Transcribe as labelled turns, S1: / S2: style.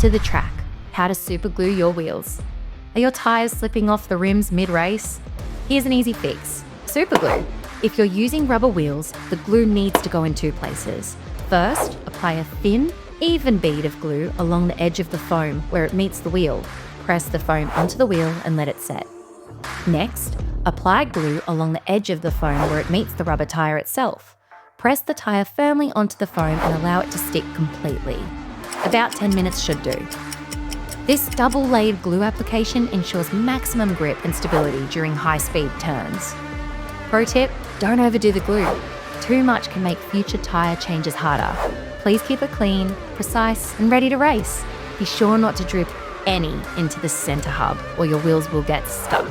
S1: to the track, how to super glue your wheels. Are your tyres slipping off the rims mid-race? Here's an easy fix: super glue. If you're using rubber wheels, the glue needs to go in two places. First, apply a thin, even bead of glue along the edge of the foam where it meets the wheel. Press the foam onto the wheel and let it set. Next, apply glue along the edge of the foam where it meets the rubber tyre itself. Press the tyre firmly onto the foam and allow it to stick completely. About 10 minutes should do. This double-layered glue application ensures maximum grip and stability during high-speed turns. Pro tip: don't overdo the glue. Too much can make future tyre changes harder. Please keep it clean, precise, and ready to race. Be sure not to drip any into the centre hub or your wheels will get stuck.